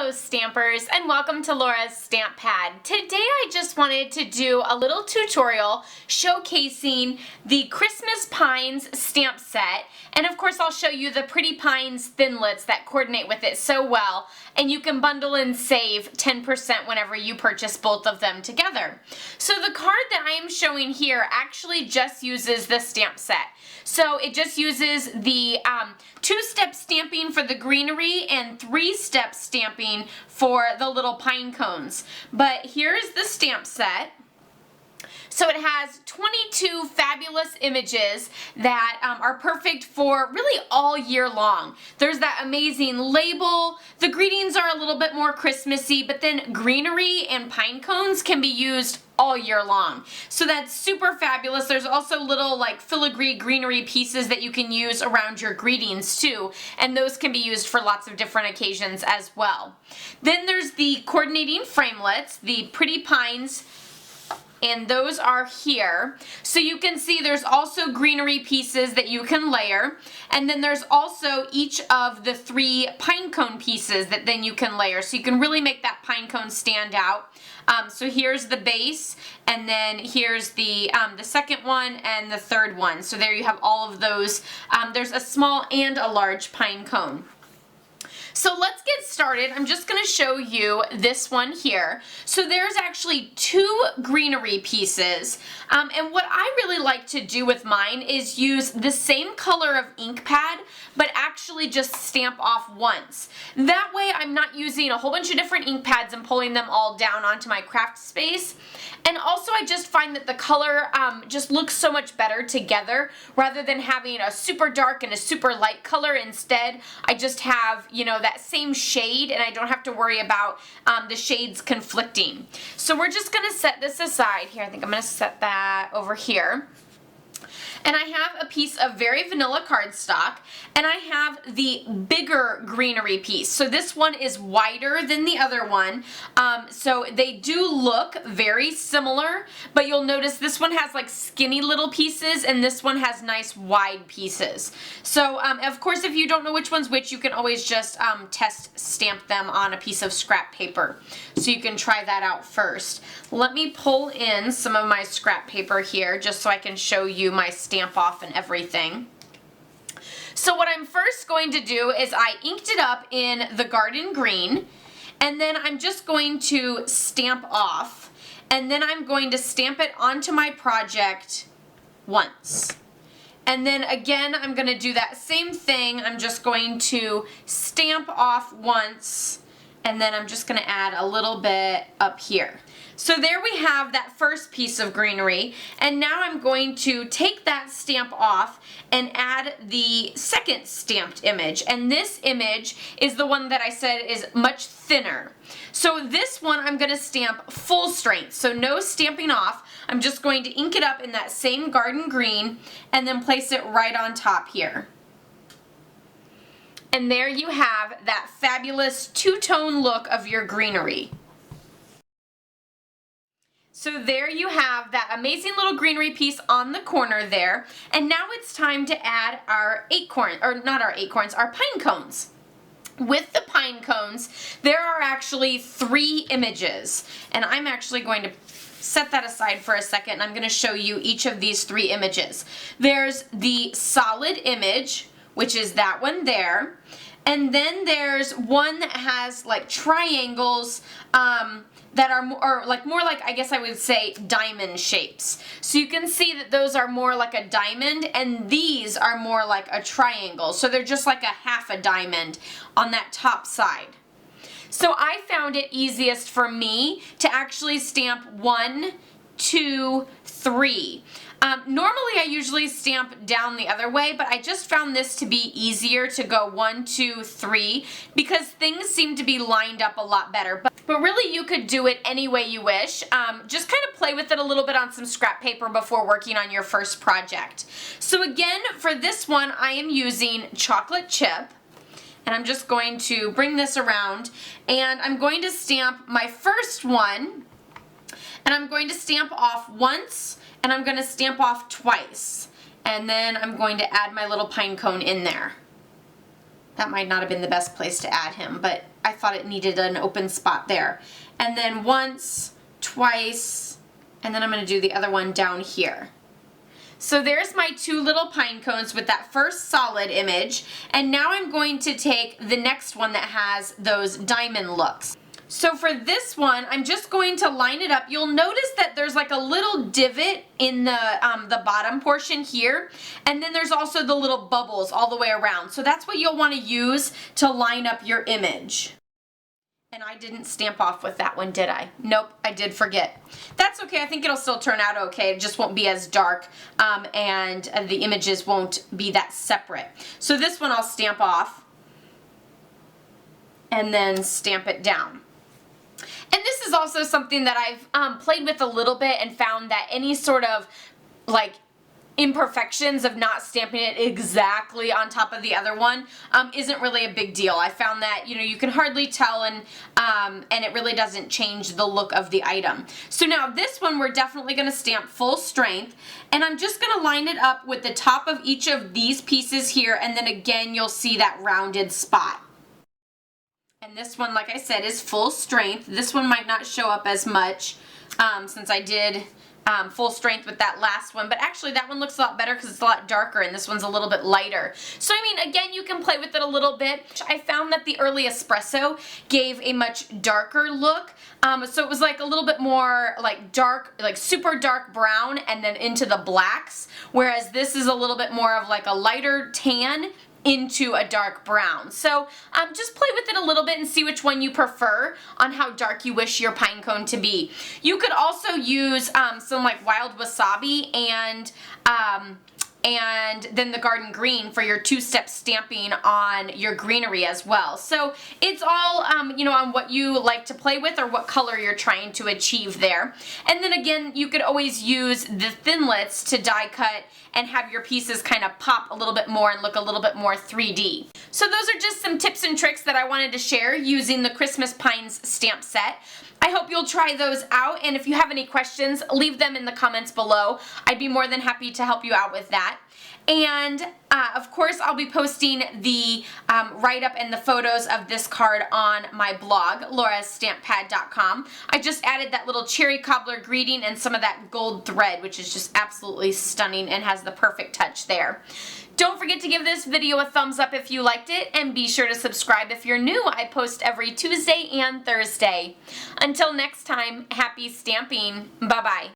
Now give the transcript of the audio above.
Hello Stampers, and welcome to Laura's Stamp Pad. Today I just wanted to do a little tutorial showcasing the Christmas Pines stamp set, and of course I'll show you the Pretty Pines Thinlits that coordinate with it so well, and you can bundle and save 10% whenever you purchase both of them together. So the card that I am showing here actually just uses the stamp set. So it just uses the two-step stamping for the greenery and three-step stamping for the little pine cones. But here's the stamp set. So it has 22 fabulous images that are perfect for really all year long. There's that amazing label. The greetings are a little bit more Christmassy, but then greenery and pine cones can be used all year long. So that's super fabulous. There's also little like filigree greenery pieces that you can use around your greetings too, and those can be used for lots of different occasions as well. Then there's the coordinating framelits, the Pretty Pines, and those are here. So you can see there's also greenery pieces that you can layer, and then there's also each of the three pine cone pieces that then you can layer, so you can really make that pine cone stand out. So here's the base, and then here's the second one and the third one. So there you have all of those. There's a small and a large pine cone. So let's get started. I'm just going to show you this one here. So there's actually two greenery pieces, and what I really like to do with mine is use the same color of ink pad, but actually just stamp off once. That way I'm not using a whole bunch of different ink pads and pulling them all down onto my craft space. And also I just find that the color just looks so much better together rather than having a super dark and a super light color. Instead, I just have, you know, that same shade, and I don't have to worry about the shades conflicting. So we're just going to set this aside here. I think I'm going to set that over here. And I have a piece of very vanilla cardstock, and I have the bigger greenery piece. So this one is wider than the other one. So they do look very similar, but you'll notice this one has like skinny little pieces, and this one has nice wide pieces. So of course, if you don't know which one's which, you can always just test stamp them on a piece of scrap paper. So you can try that out first. Let me pull in some of my scrap paper here just so I can show you my stamp off and everything. So what I'm first going to do is I inked it up in the garden green, and then I'm just going to stamp off, and then I'm going to stamp it onto my project once. And then again, I'm going to do that same thing. I'm just going to stamp off once, and then I'm just going to add a little bit up here. So there we have that first piece of greenery, and now I'm going to take that stamp off and add the second stamped image, and this image is the one that I said is much thinner. So this one I'm going to stamp full strength, so no stamping off. I'm just going to ink it up in that same garden green and then place it right on top here. And there you have that fabulous two-tone look of your greenery. So there you have that amazing little greenery piece on the corner there, and now it's time to add our acorn, or not our acorns, our pine cones. With the pine cones, there are actually three images, and I'm actually going to set that aside for a second, and I'm going to show you each of these three images. There's the solid image, which is that one there, and then there's one that has like triangles that are more like, I guess I would say, diamond shapes. So you can see that those are more like a diamond, and these are more like a triangle. So they're just like a half a diamond on that top side. So I found it easiest for me to actually stamp 1, 2, 3. Normally I usually stamp down the other way, but I just found this to be easier to go 1, 2, 3 because things seem to be lined up a lot better. But really you could do it any way you wish. Just kind of play with it a little bit on some scrap paper before working on your first project. So again, for this one I am using chocolate chip. And I'm just going to bring this around, and I'm going to stamp my first one, and I'm going to stamp off once, and I'm going to stamp off twice, and then I'm going to add my little pine cone in there. That might not have been the best place to add him, but I thought it needed an open spot there. And then once, twice, and then I'm going to do the other one down here. So there's my 2 little pine cones with that first solid image, and now I'm going to take the next one that has those diamond looks. So for this one, I'm just going to line it up. You'll notice that there's like a little divot in the bottom portion here, and then there's also the little bubbles all the way around. So that's what you'll want to use to line up your image. And I didn't stamp off with that one, did I? Nope, I did forget. That's okay, I think it'll still turn out okay. It just won't be as dark, and the images won't be that separate. So this one I'll stamp off, and then stamp it down. And this is also something that I've played with a little bit and found that any sort of like imperfections of not stamping it exactly on top of the other one isn't really a big deal. I found that, you know, you can hardly tell, and it really doesn't change the look of the item. So now this one we're definitely going to stamp full strength, and I'm just going to line it up with the top of each of these pieces here, and then again you'll see that rounded spot. And this one, like I said, is full strength. This one might not show up as much since I did full strength with that last one, but actually that one looks a lot better because it's a lot darker and this one's a little bit lighter. So I mean, again, you can play with it a little bit. I found that the early espresso gave a much darker look, so it was like a little bit more like dark, like super dark brown and then into the blacks, whereas this is a little bit more of like a lighter tan into a dark brown. So just play with it a little bit and see which one you prefer on how dark you wish your pine cone to be. You could also use some like wild wasabi and then the garden green for your 2-step stamping on your greenery as well. So it's all you know, on what you like to play with or what color you're trying to achieve there. And then again, you could always use the thinlits to die cut and have your pieces kind of pop a little bit more and look a little bit more 3D. So those are just some tips and tricks that I wanted to share using the Christmas Pines stamp set. I hope you'll try those out, and if you have any questions, leave them in the comments below. I'd be more than happy to help you out with that. And of course, I'll be posting the write-up and the photos of this card on my blog, laurastamppad.com. I just added that little cherry cobbler greeting and some of that gold thread, which is just absolutely stunning and has the perfect touch there. Don't forget to give this video a thumbs up if you liked it, and be sure to subscribe if you're new. I post every Tuesday and Thursday. Until next time, happy stamping. Bye-bye.